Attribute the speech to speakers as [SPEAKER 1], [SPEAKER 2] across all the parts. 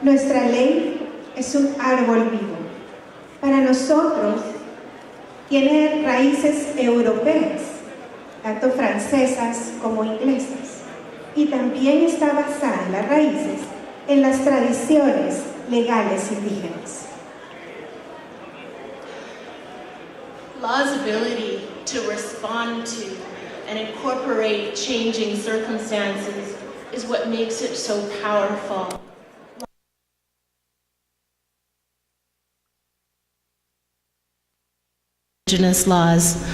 [SPEAKER 1] Nuestra ley es un árbol vivo. Para nosotros tiene raíces europeas, tanto francesas como inglesas, y también está basada en las raíces en las tradiciones legales indígenas.
[SPEAKER 2] Law's ability to respond to and incorporate changing circumstances is what makes it so powerful. Indigenous laws.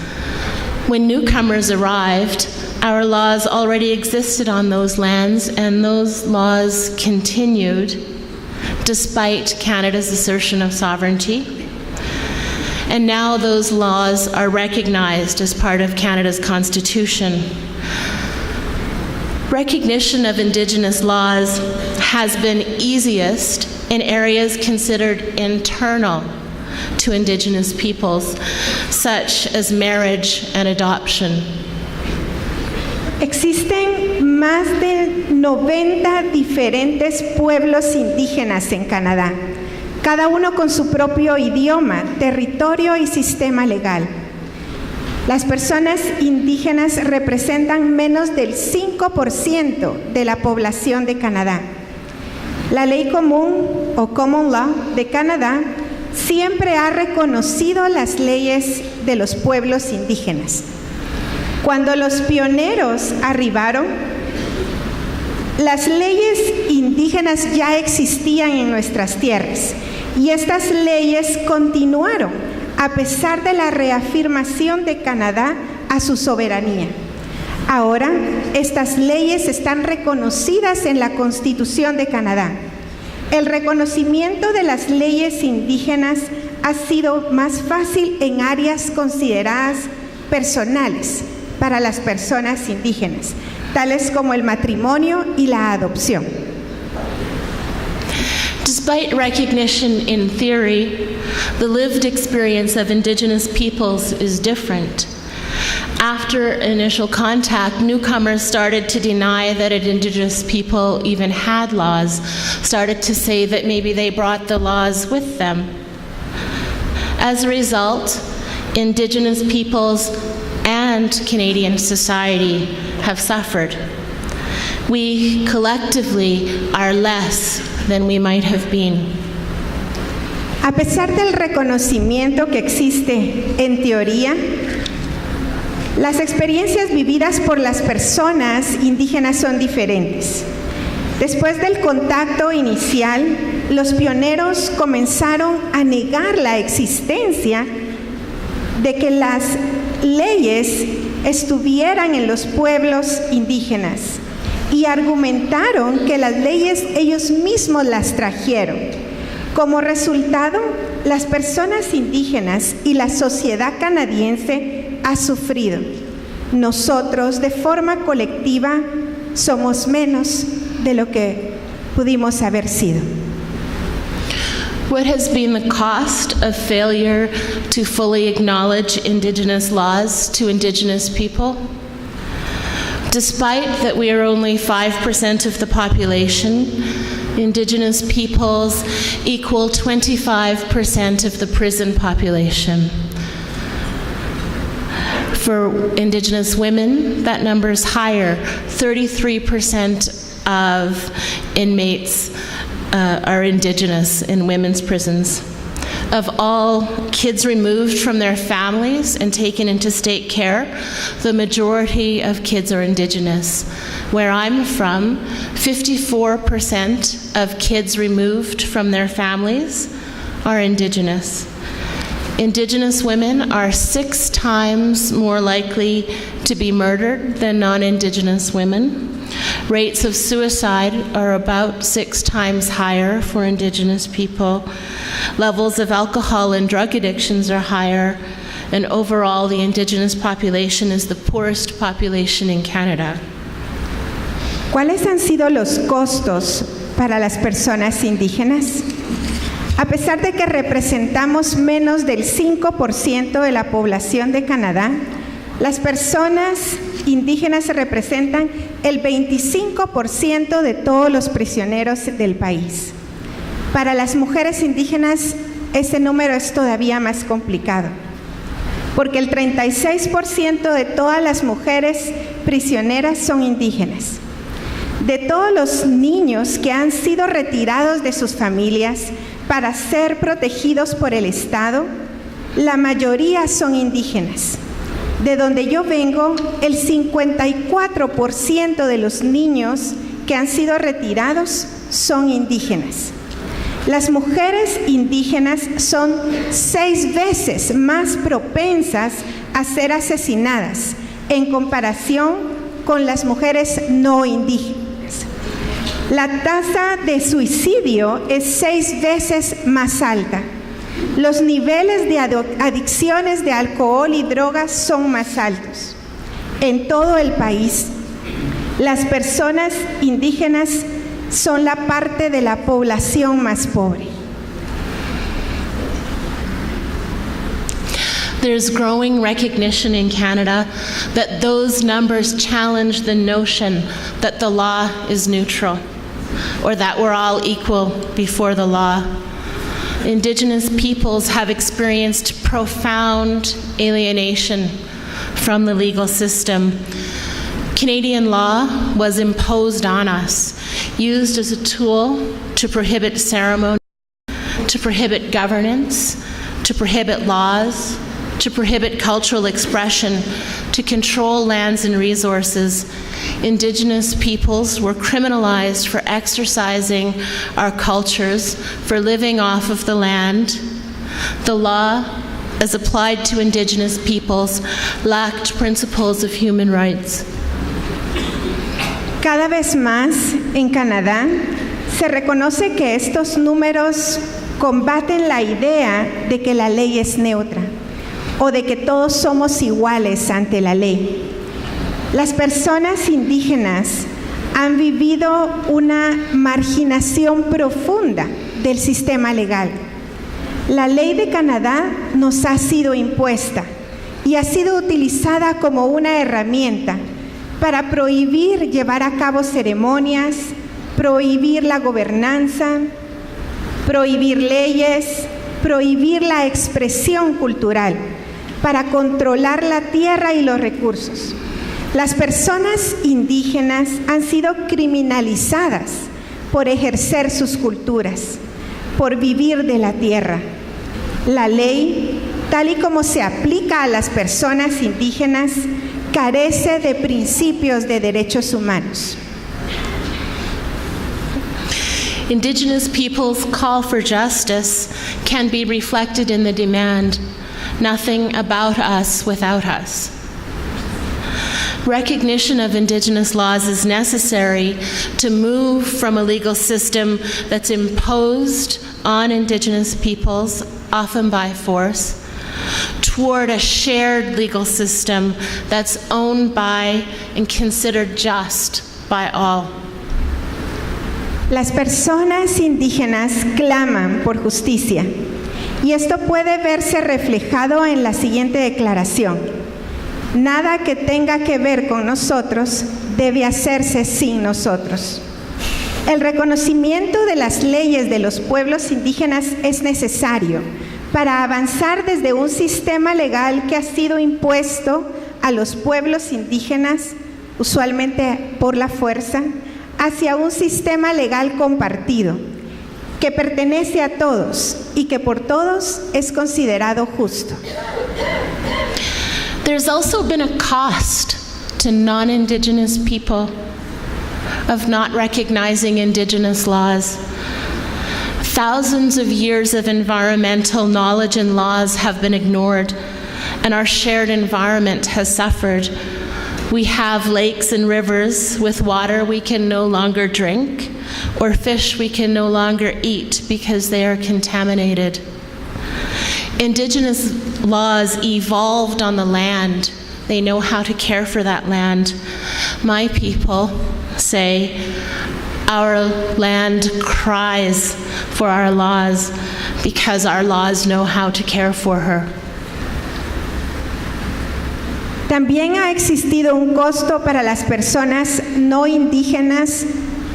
[SPEAKER 2] When newcomers arrived, our laws already existed on those lands, and those laws continued despite Canada's assertion of sovereignty. And now those laws are recognized as part of Canada's Constitution. Recognition of Indigenous laws has been easiest in areas considered internal to Indigenous peoples, such as marriage and adoption.
[SPEAKER 1] Existen más de 90 diferentes pueblos indígenas en Canadá, cada uno con su propio idioma, territorio y sistema legal. Las personas indígenas representan menos del 5% de la población de Canadá. La ley común o Common Law de Canadá siempre ha reconocido las leyes de los pueblos indígenas. Cuando los pioneros arribaron, las leyes indígenas ya existían en nuestras tierras y estas leyes continuaron a pesar de la reafirmación de Canadá a su soberanía. Ahora, estas leyes están reconocidas en la Constitución de Canadá. El reconocimiento de las leyes indígenas ha sido más fácil en áreas consideradas personales para las personas indígenas, tales como el matrimonio y la adopción.
[SPEAKER 2] Despite recognition in theory, the lived experience of Indigenous peoples is different. After initial contact, newcomers started to deny that Indigenous people even had laws, started to say that maybe they brought the laws with them. As a result, Indigenous peoples and Canadian society have suffered. We collectively are less than we might have been.
[SPEAKER 1] A pesar del reconocimiento que existe en teoría, las experiencias vividas por las personas indígenas son diferentes. Después del contacto inicial, los pioneros comenzaron a negar la existencia de que las leyes estuvieran en los pueblos indígenas y argumentaron que las leyes ellos mismos las trajeron. Como resultado, las personas indígenas y la sociedad canadiense ha sufrido. Nosotros, de forma colectiva, somos menos de lo que pudimos haber sido.
[SPEAKER 2] What has been the cost of failure to fully acknowledge Indigenous laws to Indigenous people? Despite that we are only 5% of the population, Indigenous peoples equal 25% of the prison population. For Indigenous women, that number is higher. 33% of inmates are Indigenous in women's prisons. Of all kids removed from their families and taken into state care, the majority of kids are Indigenous. Where I'm from, 54% of kids removed from their families are Indigenous. Indigenous women are 6 times more likely to be murdered than non-Indigenous women. Rates of suicide are about 6 times higher for Indigenous people. Levels of alcohol and drug addictions are higher, and overall the Indigenous population is the poorest population in Canada.
[SPEAKER 1] ¿Cuáles han sido los costos para las personas indígenas? A pesar de que representamos menos del 5% de la población de Canadá, las personas indígenas representan el 25% de todos los prisioneros del país. Para las mujeres indígenas, ese número es todavía más complicado, porque el 36% de todas las mujeres prisioneras son indígenas. De todos los niños que han sido retirados de sus familias para ser protegidos por el Estado, la mayoría son indígenas. De donde yo vengo, el 54% de los niños que han sido retirados son indígenas. Las mujeres indígenas son 6 veces más propensas a ser asesinadas en comparación con las mujeres no indígenas. La tasa de suicidio es 6 veces más alta. Los niveles de adicciones de alcohol y drogas son más altos. En todo el país, las personas indígenas son la parte de la población más pobre.
[SPEAKER 2] There's growing recognition in Canada that those numbers challenge the notion that the law is neutral or that we're all equal before the law. Indigenous peoples have experienced profound alienation from the legal system. Canadian law was imposed on us, used as a tool to prohibit ceremony, to prohibit governance, to prohibit laws, to prohibit cultural expression, to control lands and resources. Indigenous peoples were criminalized for exercising our cultures, for living off of the land. The law, as applied to Indigenous peoples, lacked principles of human rights.
[SPEAKER 1] Cada vez más en Canadá se reconoce que estos números combaten la idea de que la ley es neutra o de que todos somos iguales ante la ley. Las personas indígenas han vivido una marginación profunda del sistema legal. La ley de Canadá nos ha sido impuesta y ha sido utilizada como una herramienta para prohibir llevar a cabo ceremonias, prohibir la gobernanza, prohibir leyes, prohibir la expresión cultural, para controlar la tierra y los recursos. Las personas indígenas han sido criminalizadas por ejercer sus culturas, por vivir de la tierra. La ley, tal y como se aplica a las personas indígenas, carece de principios de derechos humanos.
[SPEAKER 2] Indigenous peoples' call for justice can be reflected in the demand, "Nothing about us without us." Recognition of Indigenous laws is necessary to move from a legal system that's imposed on Indigenous peoples, often by force, toward a shared legal system that's owned by and considered just by all.
[SPEAKER 1] Las personas indígenas claman por justicia, y esto puede verse reflejado en la siguiente declaración: nada que tenga que ver con nosotros debe hacerse sin nosotros. El reconocimiento de las leyes de los pueblos indígenas es necesario para avanzar desde un sistema legal que ha sido impuesto a los pueblos indígenas, usualmente por la fuerza, hacia un sistema legal compartido, que pertenece a todos y que por todos es considerado justo.
[SPEAKER 2] There's also been a cost to non-Indigenous people of not recognizing Indigenous laws. Thousands of years of environmental knowledge and laws have been ignored, and our shared environment has suffered. We have lakes and rivers with water we can no longer drink, or fish we can no longer eat because they are contaminated. Indigenous laws evolved on the land. They know how to care for that land. My people say, our land cries for our laws because our laws know how to care for her.
[SPEAKER 1] También ha existido un costo para las personas no indígenas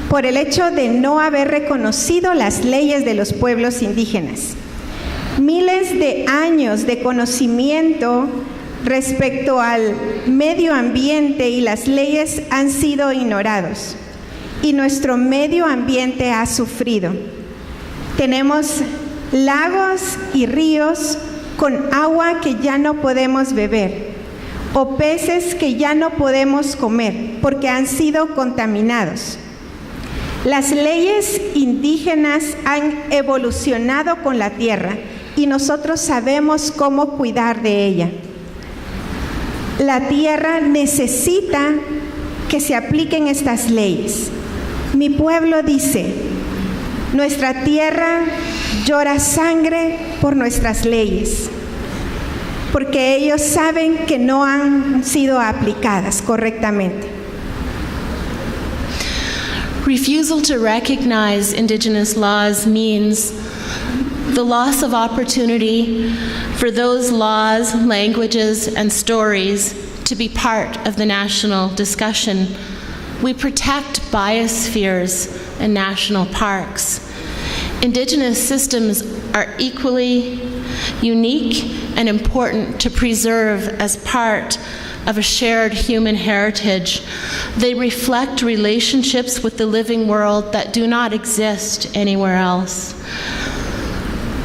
[SPEAKER 1] por el hecho de no haber reconocido las leyes de los pueblos indígenas. Miles de años de conocimiento respecto al medio ambiente y las leyes han sido ignorados y nuestro medio ambiente ha sufrido. Tenemos lagos y ríos con agua que ya no podemos beber o peces que ya no podemos comer porque han sido contaminados. Las leyes indígenas han evolucionado con la tierra y nosotros sabemos cómo cuidar de ella. La tierra necesita que se apliquen estas leyes. Mi pueblo dice, nuestra tierra llora sangre por nuestras leyes, porque ellos saben que no han sido aplicadas correctamente.
[SPEAKER 2] Refusal to recognize indigenous laws means the loss of opportunity for those laws, languages, and stories to be part of the national discussion. We protect biospheres and national parks. Indigenous systems are equally unique and important to preserve as part of a shared human heritage. They reflect relationships with the living world that do not exist anywhere else.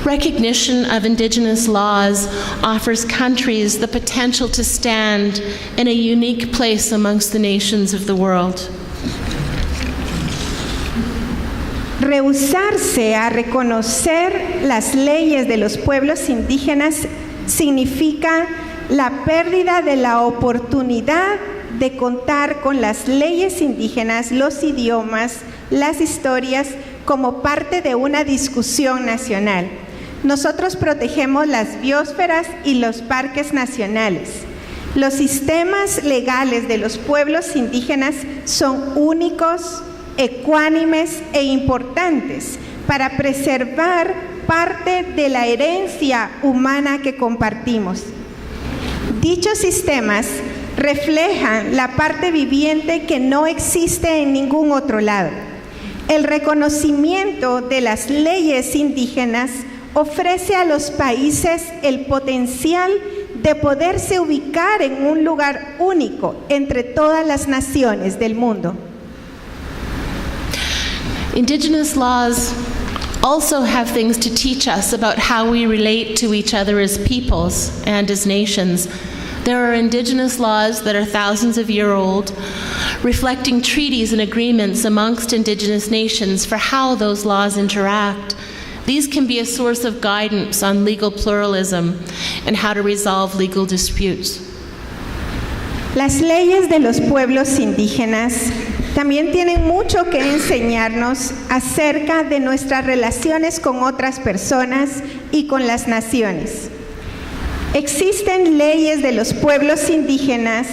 [SPEAKER 2] Recognition of indigenous laws offers countries the potential to stand in a unique place amongst the nations of the world.
[SPEAKER 1] Rehusarse a reconocer las leyes de los pueblos indígenas significa la pérdida de la oportunidad de contar con las leyes indígenas, los idiomas, las historias como parte de una discusión nacional. Nosotros protegemos las biosferas y los parques nacionales. Los sistemas legales de los pueblos indígenas son únicos, ecuánimes e importantes para preservar parte de la herencia humana que compartimos. Dichos sistemas reflejan la parte viviente que no existe en ningún otro lado. El reconocimiento de las leyes indígenas ofrece a los países el potencial de poderse ubicar en un lugar único entre todas las naciones del mundo.
[SPEAKER 2] Indigenous laws also have things to teach us about how we relate to each other as peoples and as nations. There are indigenous laws that are thousands of years old, reflecting treaties and agreements amongst indigenous nations for how those laws interact. These can be a source of guidance on legal pluralism and how to resolve legal disputes.
[SPEAKER 1] Las leyes de los pueblos indígenas también tienen mucho que enseñarnos acerca de nuestras relaciones con otras personas y con las naciones. Existen leyes de los pueblos indígenas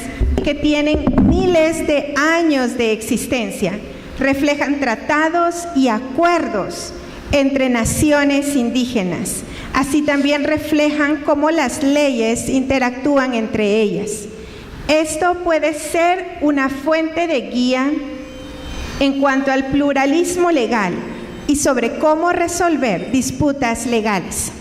[SPEAKER 1] que tienen miles de años de existencia, reflejan tratados y acuerdos entre naciones indígenas. Así también reflejan cómo las leyes interactúan entre ellas. Esto puede ser una fuente de guía en cuanto al pluralismo legal y sobre cómo resolver disputas legales.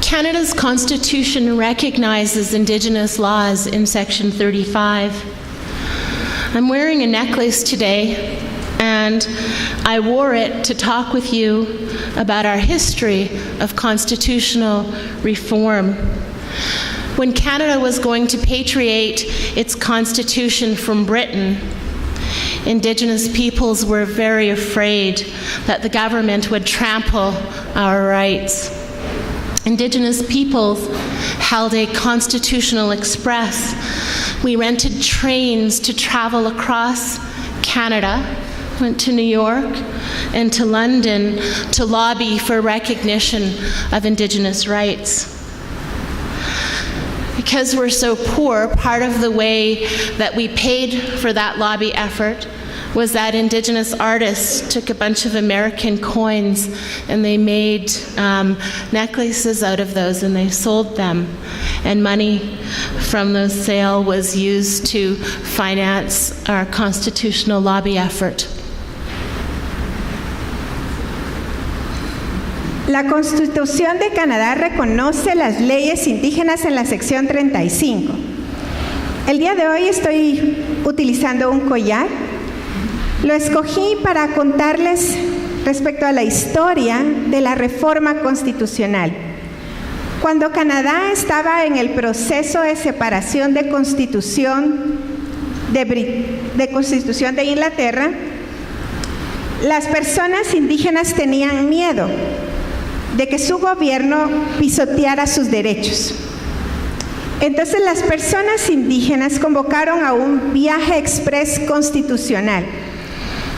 [SPEAKER 2] Canada's Constitution recognizes Indigenous laws in Section 35. I'm wearing a necklace today, and I wore it to talk with you about our history of constitutional reform. When Canada was going to patriate its constitution from Britain, Indigenous peoples were very afraid that the government would trample our rights. Indigenous peoples held a constitutional express. We rented trains to travel across Canada, went to New York and to London to lobby for recognition of Indigenous rights. Because we're so poor, part of the way that we paid for that lobby effort was that indigenous artists took a bunch of American coins and they made necklaces out of those and they sold them. And money from the sale was used to finance our constitutional lobby effort.
[SPEAKER 1] La Constitución de Canadá reconoce las leyes indígenas en la sección 35. El día de hoy estoy utilizando un collar. Lo escogí para contarles respecto a la historia de la reforma constitucional. Cuando Canadá estaba en el proceso de separación de Constitución de Inglaterra, las personas indígenas tenían miedo de que su gobierno pisoteara sus derechos. Entonces las personas indígenas convocaron a un viaje express constitucional.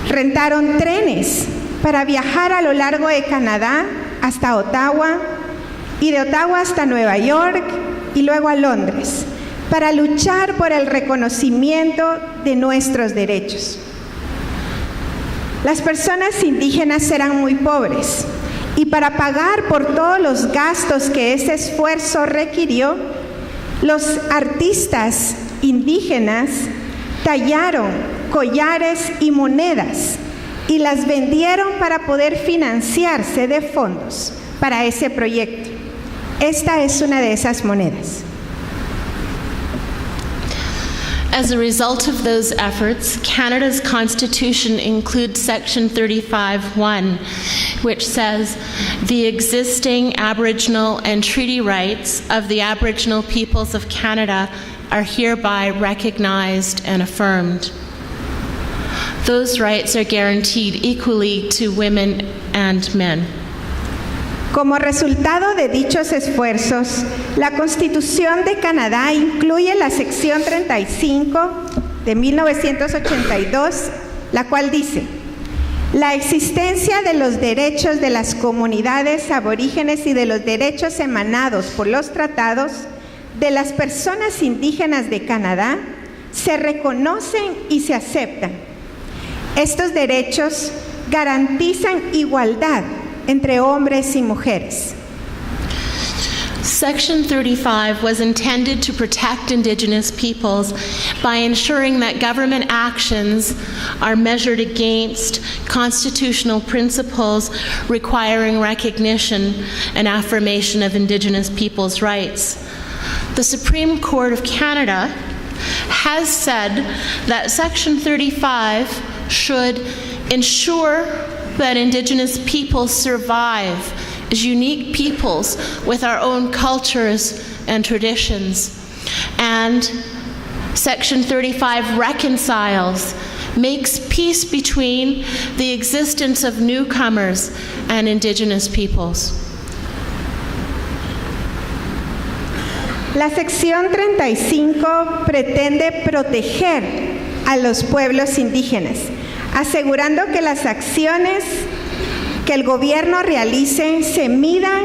[SPEAKER 1] Rentaron trenes para viajar a lo largo de Canadá hasta Ottawa y de Ottawa hasta Nueva York y luego a Londres para luchar por el reconocimiento de nuestros derechos. Las personas indígenas eran muy pobres y para pagar por todos los gastos que ese esfuerzo requirió, los artistas indígenas tallaron collares y monedas y las vendieron para poder financiarse de fondos para ese proyecto. Esta es una de esas monedas.
[SPEAKER 2] As a result of those efforts, Canada's Constitution includes Section 35(1), which says, "The existing Aboriginal and treaty rights of the Aboriginal peoples of Canada are hereby recognized and affirmed." Those rights are guaranteed equally to women and men.
[SPEAKER 1] Como resultado de dichos esfuerzos, la Constitución de Canadá incluye la sección 35 de 1982, la cual dice: la existencia de los derechos de las comunidades aborígenes y de los derechos emanados por los tratados de las personas indígenas de Canadá se reconocen y se aceptan. Estos derechos garantizan igualdad entre hombres y mujeres.
[SPEAKER 2] Section 35 was intended to protect Indigenous peoples by ensuring that government actions are measured against constitutional principles requiring recognition and affirmation of Indigenous peoples' rights. The Supreme Court of Canada has said that Section 35 should ensure that Indigenous peoples survive as unique peoples with our own cultures and traditions. And Section 35 reconciles, makes peace between the existence of newcomers and Indigenous peoples.
[SPEAKER 1] La sección 35 pretende proteger a los pueblos indígenas, asegurando que las acciones que el gobierno realice se midan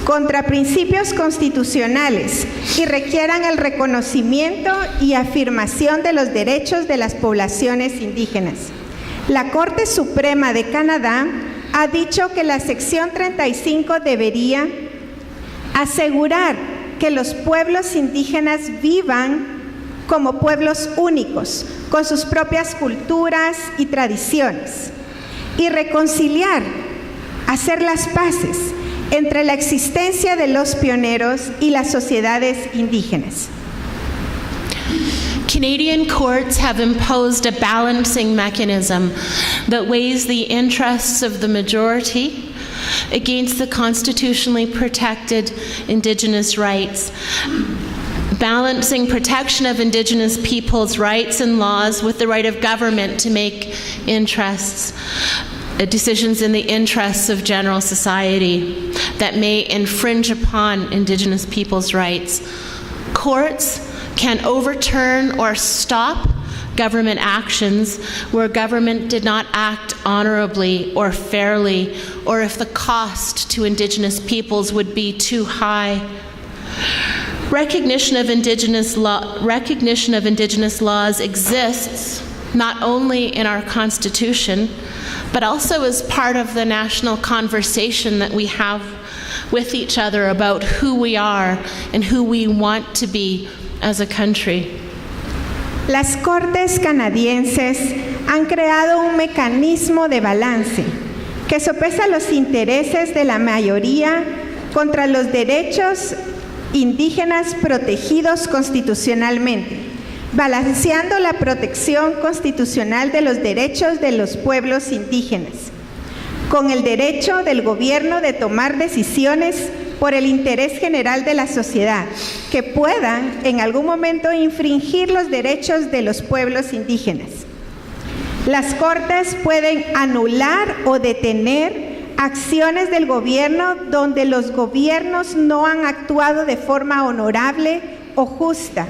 [SPEAKER 1] contra principios constitucionales y requieran el reconocimiento y afirmación de los derechos de las poblaciones indígenas. La Corte Suprema de Canadá ha dicho que la sección 35 debería asegurar que los pueblos indígenas vivan como pueblos únicos, con sus propias culturas y tradiciones, y reconciliar, hacer las paces entre la existencia de los pioneros y las sociedades indígenas.
[SPEAKER 2] Canadian courts have imposed a balancing mechanism that weighs the interests of the majority against the constitutionally protected Indigenous rights, balancing protection of Indigenous peoples' rights and laws with the right of government to make decisions in the interests of general society that may infringe upon Indigenous peoples' rights. Courts can overturn or stop government actions where government did not act honorably or fairly, or if the cost to Indigenous peoples would be too high. Recognition of Indigenous laws exists not only in our Constitution, but also as part of the national conversation that we have with each other about who we are and who we want to be as a country.
[SPEAKER 1] Las Cortes canadienses han creado un mecanismo de balance que sopesa los intereses de la mayoría contra los derechos indígenas protegidos constitucionalmente, balanceando la protección constitucional de los derechos de los pueblos indígenas, con el derecho del gobierno de tomar decisiones por el interés general de la sociedad, que puedan en algún momento infringir los derechos de los pueblos indígenas. Las Cortes pueden anular o detener acciones del gobierno donde los gobiernos no han actuado de forma honorable o justa,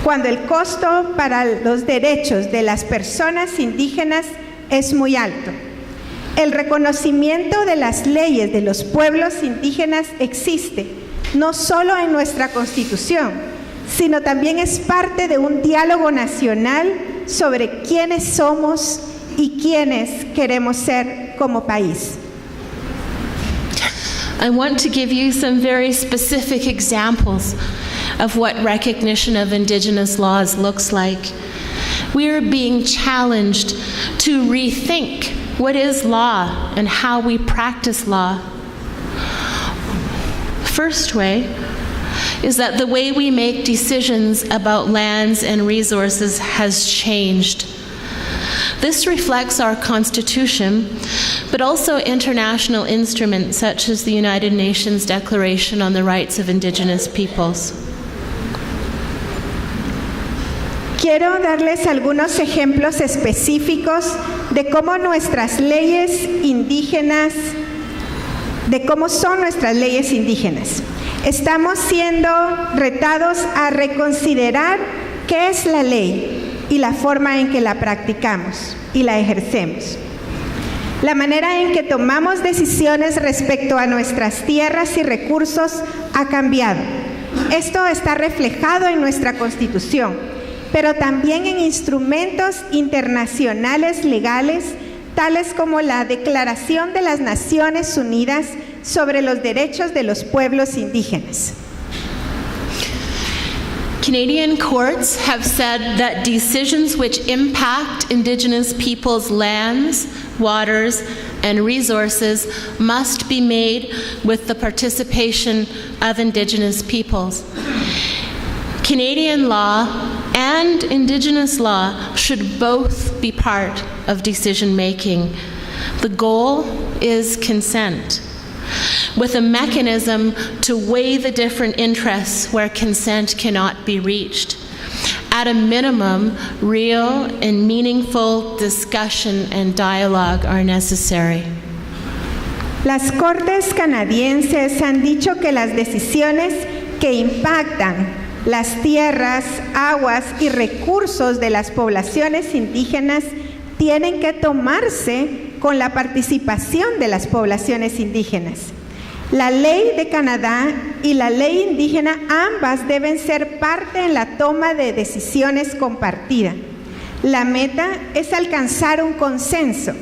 [SPEAKER 1] cuando el costo para los derechos de las personas indígenas es muy alto. El reconocimiento de las leyes de los pueblos indígenas existe, no solo en nuestra Constitución, sino también es parte de un diálogo nacional sobre quiénes somos y quiénes queremos ser como país.
[SPEAKER 2] I want to give you some very specific examples of what recognition of Indigenous laws looks like. We are being challenged to rethink what is law and how we practice law. First way is that the way we make decisions about lands and resources has changed. This reflects our Constitution, but also international instruments such as the United Nations Declaration on the Rights of Indigenous Peoples.
[SPEAKER 1] Quiero darles algunos ejemplos específicos de cómo nuestras leyes indígenas, de cómo son nuestras leyes indígenas. Estamos siendo retados a reconsiderar qué es la ley y la forma en que la practicamos y la ejercemos. La manera en que tomamos decisiones respecto a nuestras tierras y recursos ha cambiado. Esto está reflejado en nuestra Constitución, pero también en instrumentos internacionales legales, tales como la Declaración de las Naciones Unidas sobre los Derechos de los Pueblos Indígenas.
[SPEAKER 2] Canadian courts have said that decisions which impact Indigenous peoples' lands, waters, and resources must be made with the participation of Indigenous peoples. Canadian law and Indigenous law should both be part of decision making. The goal is consent, with a mechanism to weigh the different interests where consent cannot be reached. At a minimum, real and meaningful discussion and dialogue are necessary.
[SPEAKER 1] Las Cortes canadienses han dicho que las decisiones que impactan las tierras, aguas y recursos de las poblaciones indígenas tienen que tomarse con la participación de las poblaciones indígenas. La ley de Canadá y la ley indígena ambas deben ser parte en la toma de decisiones compartida. La meta es alcanzar un consenso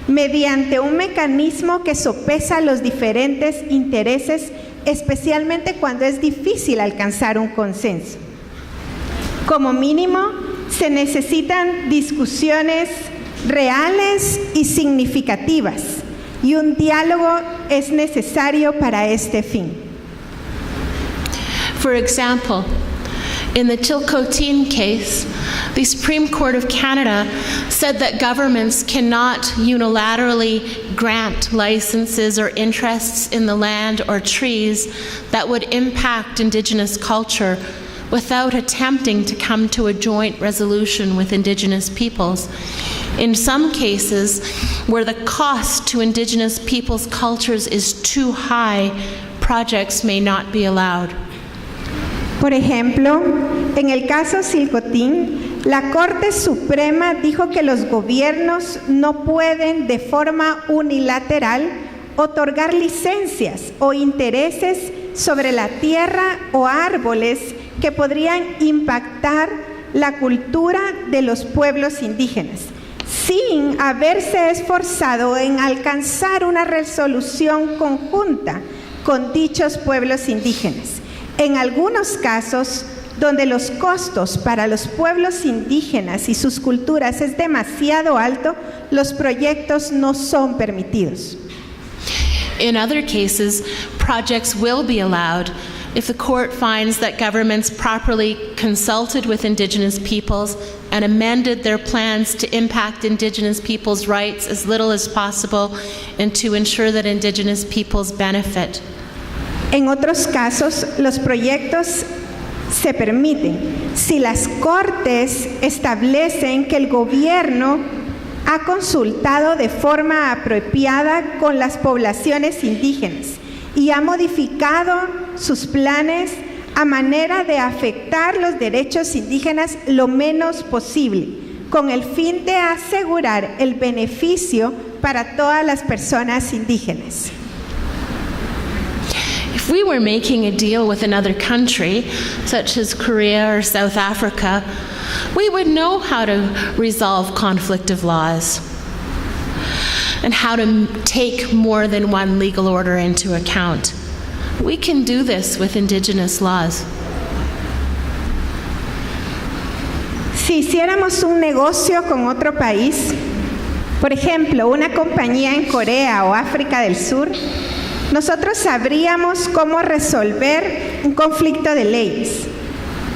[SPEAKER 1] mediante un mecanismo que sopesa los diferentes intereses, especialmente cuando es difícil alcanzar un consenso. Como mínimo, se necesitan discusiones reales y significativas, y un diálogo es necesario para este fin.
[SPEAKER 2] For example, in the Chilcotin case, the Supreme Court of Canada said that governments cannot unilaterally grant licenses or interests in the land or trees that would impact Indigenous culture without attempting to come to a joint resolution with Indigenous peoples. In some cases, where the cost to Indigenous peoples' cultures is too high, projects may not be allowed.
[SPEAKER 1] Por ejemplo, en el caso Chilcotin, la Corte Suprema dijo que los gobiernos no pueden de forma unilateral otorgar licencias o intereses sobre la tierra o árboles que podrían impactar la cultura de los pueblos indígenas, sin haberse esforzado en alcanzar una resolución conjunta con dichos pueblos indígenas. En algunos casos, donde los costos para los pueblos indígenas y sus culturas es demasiado alto, los proyectos no son permitidos.
[SPEAKER 2] In other cases, projects will be allowed if the court finds that governments properly consulted with Indigenous peoples and amended their plans to impact Indigenous peoples' rights as little as possible and to ensure that Indigenous peoples benefit.
[SPEAKER 1] En otros casos, los proyectos se permiten si las cortes establecen que el gobierno ha consultado de forma apropiada con las poblaciones indígenas y ha modificado sus planes a manera de afectar los derechos indígenas lo menos posible, con el fin de asegurar el beneficio para todas las personas indígenas.
[SPEAKER 2] If we were making a deal with another country, such as Korea or South Africa, we would know how to resolve conflict of laws and how to take more than one legal order into account. We can do this with Indigenous laws.
[SPEAKER 1] Si hiciéramos un negocio con otro país, por ejemplo, una compañía en Corea o África del Sur, nosotros sabríamos cómo resolver un conflicto de leyes,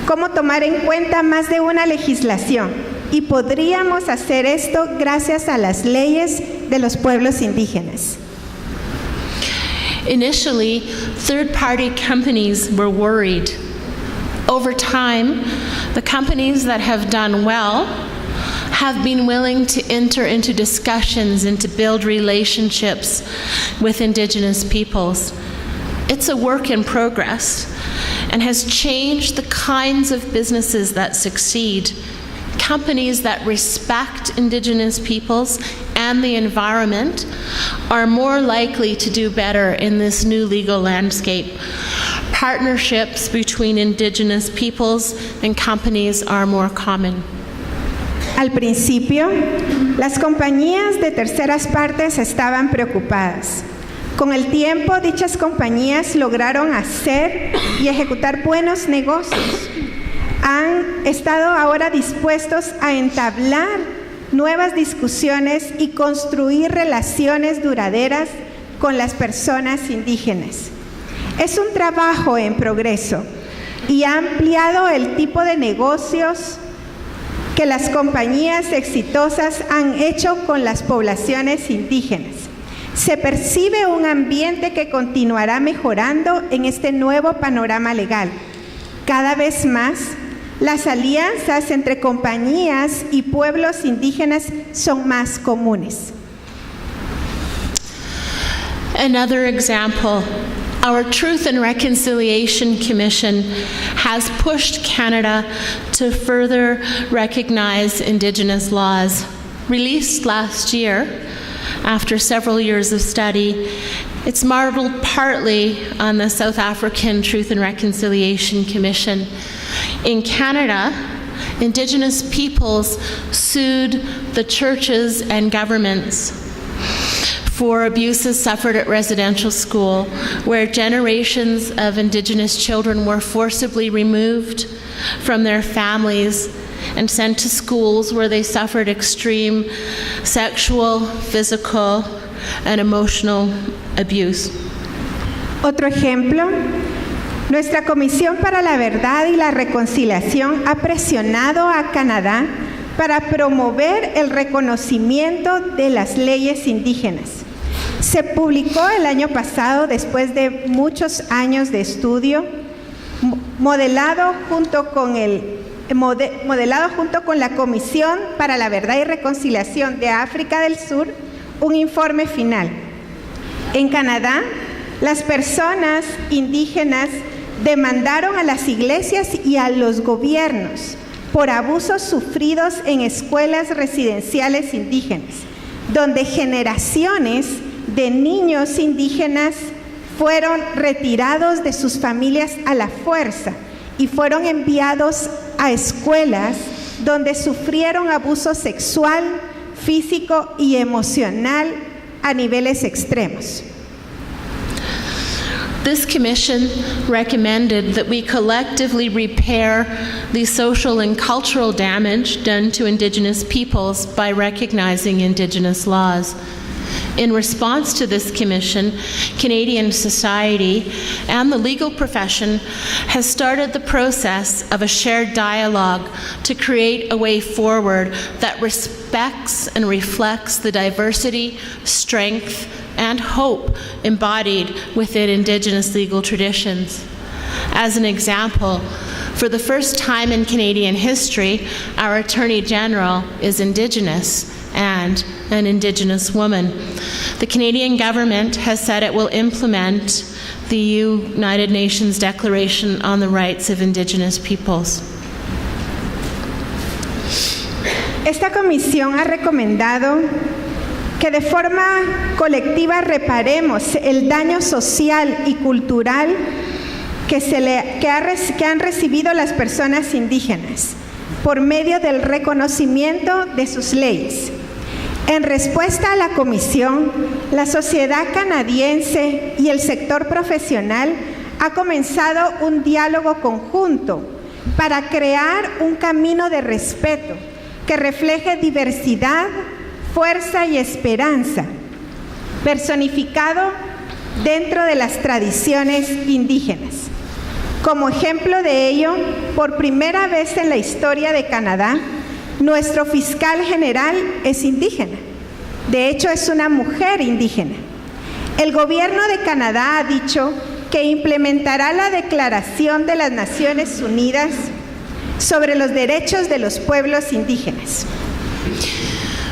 [SPEAKER 1] cómo tomar en cuenta más de una legislación, y podríamos hacer esto gracias a las leyes de los pueblos indígenas.
[SPEAKER 2] Initially, third-party companies were worried. Over time, the companies that have done well have been willing to enter into discussions and to build relationships with Indigenous peoples. It's a work in progress and has changed the kinds of businesses that succeed. Companies that respect Indigenous peoples and the environment are more likely to do better in this new legal landscape. Partnerships between Indigenous peoples and companies are more common.
[SPEAKER 1] Al principio, las compañías de terceras partes estaban preocupadas. Con el tiempo, dichas compañías lograron hacer y ejecutar buenos negocios. Han estado ahora dispuestos a entablar nuevas discusiones y construir relaciones duraderas con las personas indígenas. Es un trabajo en progreso y ha ampliado el tipo de negocios que las compañías exitosas han hecho con las poblaciones indígenas. Se percibe un ambiente que continuará mejorando en este nuevo panorama legal. Cada vez más, las alianzas entre compañías y pueblos indígenas son más comunes.
[SPEAKER 2] Another example, our Truth and Reconciliation Commission has pushed Canada to further recognize Indigenous laws. Released last year, after several years of study, it's modeled partly on the South African Truth and Reconciliation Commission. In Canada, Indigenous peoples sued the churches and governments for abuses suffered at residential school, where generations of Indigenous children were forcibly removed from their families and sent to schools where they suffered extreme sexual, physical, and emotional abuse.
[SPEAKER 1] Otro ejemplo, nuestra Comisión para la Verdad y la Reconciliación ha presionado a Canadá para promover el reconocimiento de las leyes indígenas. Se publicó el año pasado, después de muchos años de estudio, modelado junto con la Comisión para la Verdad y Reconciliación de África del Sur, un informe final. En Canadá, las personas indígenas demandaron a las iglesias y a los gobiernos por abusos sufridos en escuelas residenciales indígenas, donde generaciones de niños indígenas fueron retirados de sus familias a la fuerza y fueron enviados a escuelas donde sufrieron abuso sexual, físico y emocional a niveles extremos.
[SPEAKER 2] This commission recommended that we collectively repair the social and cultural damage done to Indigenous peoples by recognizing Indigenous laws. In response to this commission, Canadian society and the legal profession has started the process of a shared dialogue to create a way forward that respects and reflects the diversity, strength, and hope embodied within Indigenous legal traditions. As an example, for the first time in Canadian history, our Attorney General is Indigenous and an Indigenous woman. The Canadian government has said it will implement the United Nations Declaration on the Rights of Indigenous Peoples.
[SPEAKER 1] Esta comisión ha recomendado que de forma colectiva reparemos el daño social y cultural que han recibido las personas indígenas por medio del reconocimiento de sus leyes. En respuesta a la comisión, la sociedad canadiense y el sector profesional ha comenzado un diálogo conjunto para crear un camino de respeto que refleje diversidad, fuerza y esperanza, personificado dentro de las tradiciones indígenas. Como ejemplo de ello, por primera vez en la historia de Canadá, nuestro fiscal general es indígena. De hecho, es una mujer indígena. El gobierno de Canadá ha dicho que implementará la Declaración de las Naciones Unidas sobre los derechos de los pueblos indígenas.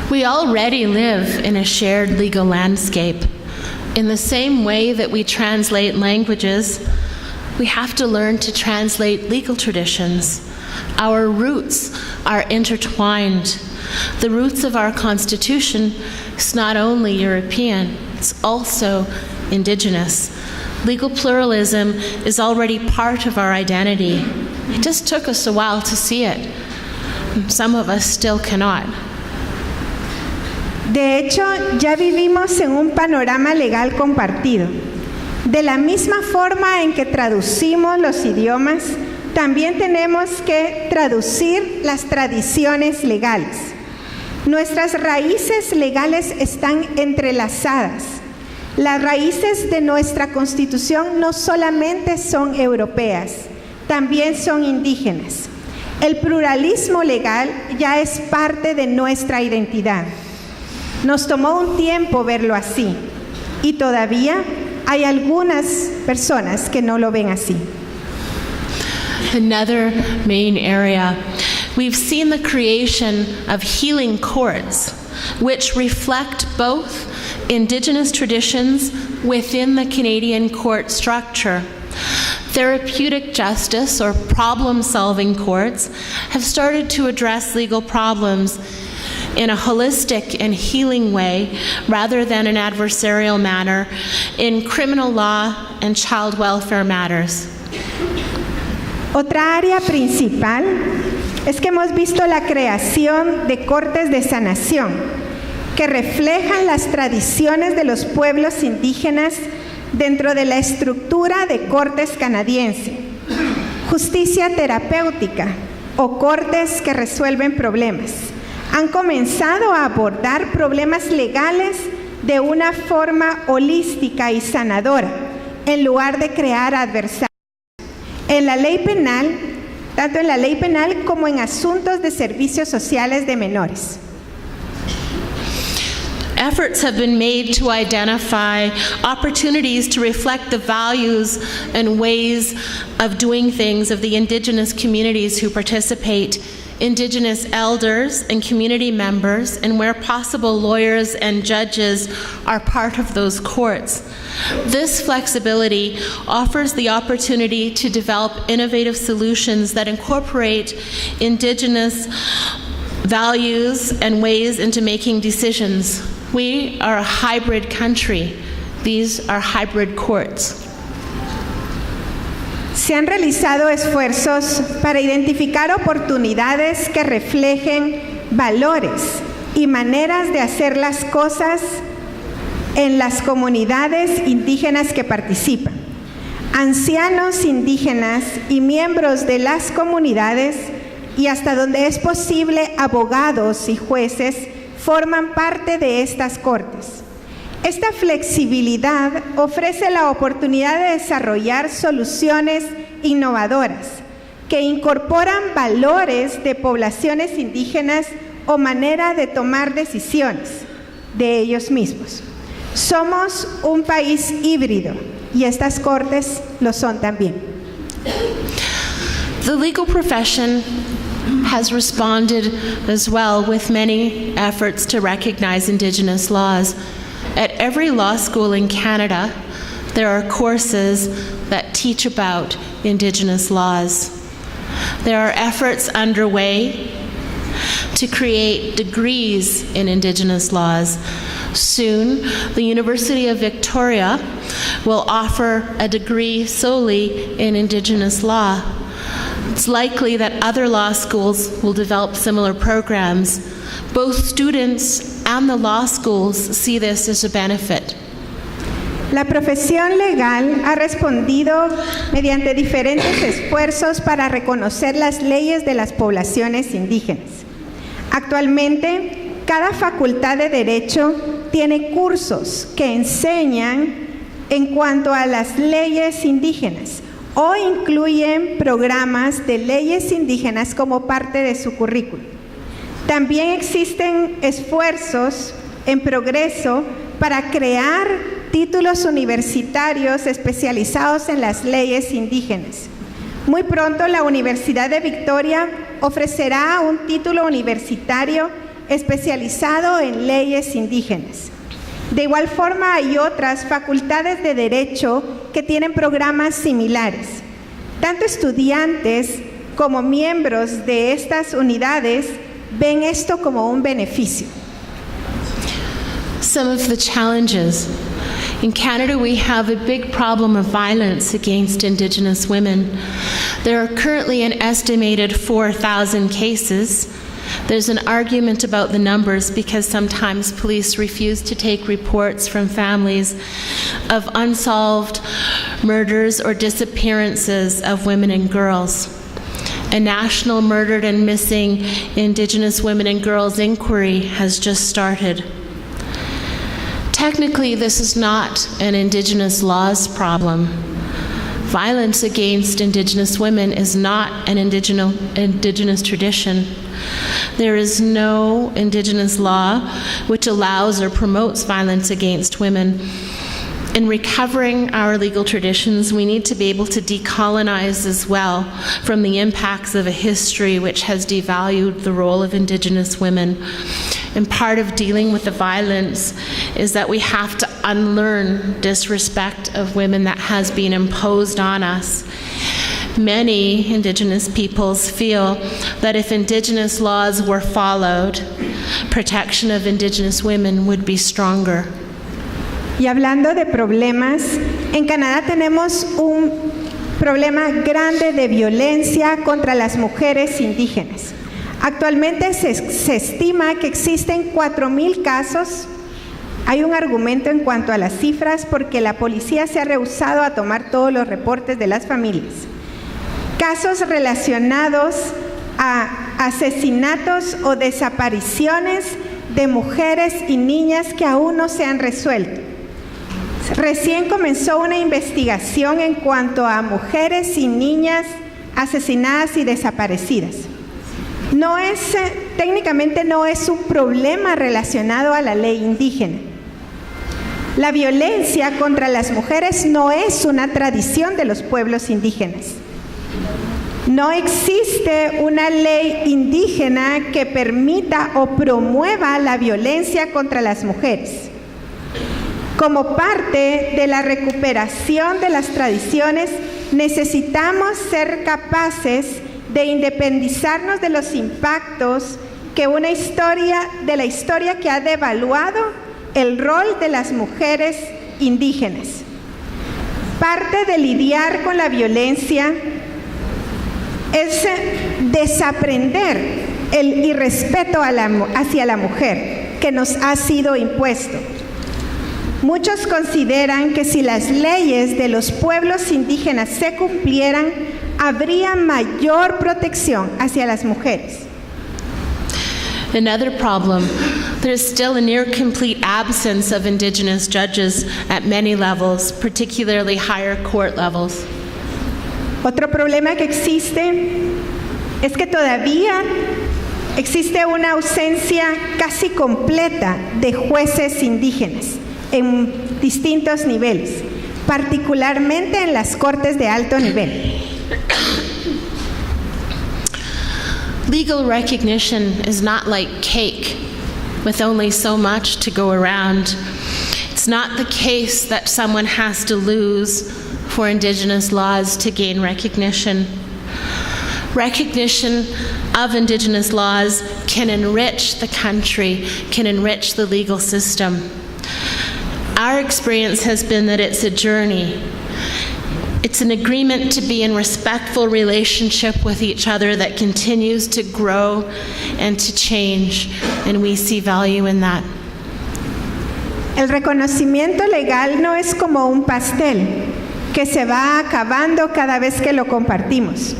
[SPEAKER 2] We already live in a shared legal landscape. In the same way that we translate languages, we have to learn to translate legal traditions. Our roots are intertwined. The roots of our Constitution is not only European, it's also Indigenous. Legal pluralism is already part of our identity. It just took us a while to see it. Some of us still cannot.
[SPEAKER 1] De hecho, ya vivimos en un panorama legal compartido. De la misma forma en que traducimos los idiomas, también tenemos que traducir las tradiciones legales. Nuestras raíces legales están entrelazadas. Las raíces de nuestra Constitución no solamente son europeas, también son indígenas. El pluralismo legal ya es parte de nuestra identidad. Nos tomó un tiempo verlo así y todavía hay algunas personas que no lo ven así.
[SPEAKER 2] Another main area, we've seen the creation of healing courts, which reflect both Indigenous traditions within the Canadian court structure. Therapeutic justice or problem-solving courts have started to address legal problems in a holistic and healing way rather than an adversarial manner in criminal law and child welfare matters.
[SPEAKER 1] Otra área principal es que hemos visto la creación de cortes de sanación que reflejan las tradiciones de los pueblos indígenas dentro de la estructura de cortes canadiense, justicia terapéutica o cortes que resuelven problemas. Han comenzado a abordar problemas legales de una forma holística y sanadora, en lugar de crear adversarios. En la ley penal, tanto en la ley penal como en asuntos de servicios sociales de menores.
[SPEAKER 2] Efforts have been made to identify opportunities to reflect the values and ways of doing things of the Indigenous communities who participate, Indigenous elders and community members, and where possible, lawyers and judges are part of those courts. This flexibility offers the opportunity to develop innovative solutions that incorporate Indigenous values and ways into making decisions. We are a hybrid country. These are hybrid courts.
[SPEAKER 1] Se han realizado esfuerzos para identificar oportunidades que reflejen valores y maneras de hacer las cosas en las comunidades indígenas que participan. Ancianos indígenas y miembros de las comunidades, y hasta donde es posible, abogados y jueces, forman parte de estas cortes. Esta flexibilidad ofrece la oportunidad de desarrollar soluciones innovadoras que incorporan valores de poblaciones indígenas o manera de tomar decisiones de ellos mismos. Somos un país híbrido y estas cortes lo son también.
[SPEAKER 2] The legal profession has responded as well with many efforts to recognize Indigenous laws. At every law school in Canada, there are courses that teach about Indigenous laws. There are efforts underway to create degrees in Indigenous laws. Soon, the University of Victoria will offer a degree solely in Indigenous law. It's likely that other law schools will develop similar programs. Both students and the law schools see this as a benefit.
[SPEAKER 1] La profesión legal ha respondido mediante diferentes esfuerzos para reconocer las leyes de las poblaciones indígenas. Actualmente, cada facultad de derecho tiene cursos que enseñan en cuanto a las leyes indígenas o incluyen programas de leyes indígenas como parte de su currículo. También existen esfuerzos en progreso para crear títulos universitarios especializados en las leyes indígenas. Muy pronto la Universidad de Victoria ofrecerá un título universitario especializado en leyes indígenas. De igual forma, hay otras facultades de derecho que tienen programas similares. Tanto estudiantes como miembros de estas unidades ven esto como un beneficio.
[SPEAKER 2] Some of the challenges. In Canada, we have a big problem of violence against Indigenous women. There are currently an estimated 4,000 cases. There's an argument about the numbers because sometimes police refuse to take reports from families of unsolved murders or disappearances of women and girls. A national murdered and missing Indigenous women and girls inquiry has just started. Technically, this is not an Indigenous laws problem. Violence against Indigenous women is not an Indigenous tradition. There is no Indigenous law which allows or promotes violence against women. In recovering our legal traditions, we need to be able to decolonize as well from the impacts of a history which has devalued the role of Indigenous women. And part of dealing with the violence is that we have to unlearn disrespect of women that has been imposed on us. Many Indigenous peoples feel that if Indigenous laws were followed, protection of Indigenous women would be stronger.
[SPEAKER 1] Y hablando de problemas, en Canadá tenemos un problema grande de violencia contra las mujeres indígenas. Actualmente se estima que existen 4,000 casos. Hay un argumento en cuanto a las cifras porque la policía se ha rehusado a tomar todos los reportes de las familias. Casos relacionados a asesinatos o desapariciones de mujeres y niñas que aún no se han resuelto. Recién comenzó una investigación en cuanto a mujeres y niñas asesinadas y desaparecidas. Técnicamente no es un problema relacionado a la ley indígena. La violencia contra las mujeres no es una tradición de los pueblos indígenas. No existe una ley indígena que permita o promueva la violencia contra las mujeres. Como parte de la recuperación de las tradiciones, necesitamos ser capaces de independizarnos de los impactos que de la historia que ha devaluado el rol de las mujeres indígenas. Parte de lidiar con la violencia es desaprender el irrespeto hacia la mujer que nos ha sido impuesto. Muchos consideran que si las leyes de los pueblos indígenas se cumplieran, habría mayor protección hacia las mujeres.
[SPEAKER 2] Another problem, there's still a near complete absence of indigenous judges at many levels, particularly higher court levels.
[SPEAKER 1] Otro problema que existe es que todavía existe una ausencia casi completa de jueces indígenas en distintos niveles, particularmente en las cortes de alto nivel.
[SPEAKER 2] Legal recognition is not like cake with only so much to go around. It's not the case that someone has to lose for indigenous laws to gain recognition. Recognition of indigenous laws can enrich the country, can enrich the legal system. Our experience has been that it's a journey. It's an agreement to be in respectful relationship with each other that continues to grow and to change, and we see value in that.
[SPEAKER 1] El reconocimiento legal no es como un pastel que se va acabando cada vez que lo compartimos.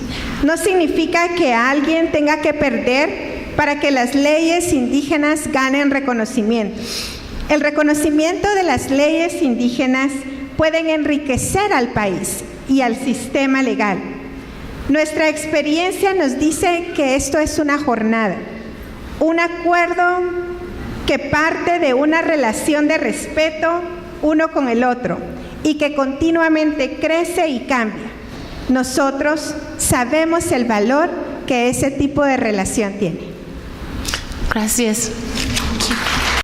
[SPEAKER 1] No significa que alguien tenga que perder para que las leyes indígenas ganen reconocimiento. El reconocimiento de las leyes indígenas pueden enriquecer al país y al sistema legal. Nuestra experiencia nos dice que esto es una jornada, un acuerdo que parte de una relación de respeto uno con el otro y que continuamente crece y cambia. Nosotros sabemos el valor que ese tipo de relación tiene.
[SPEAKER 2] Gracias.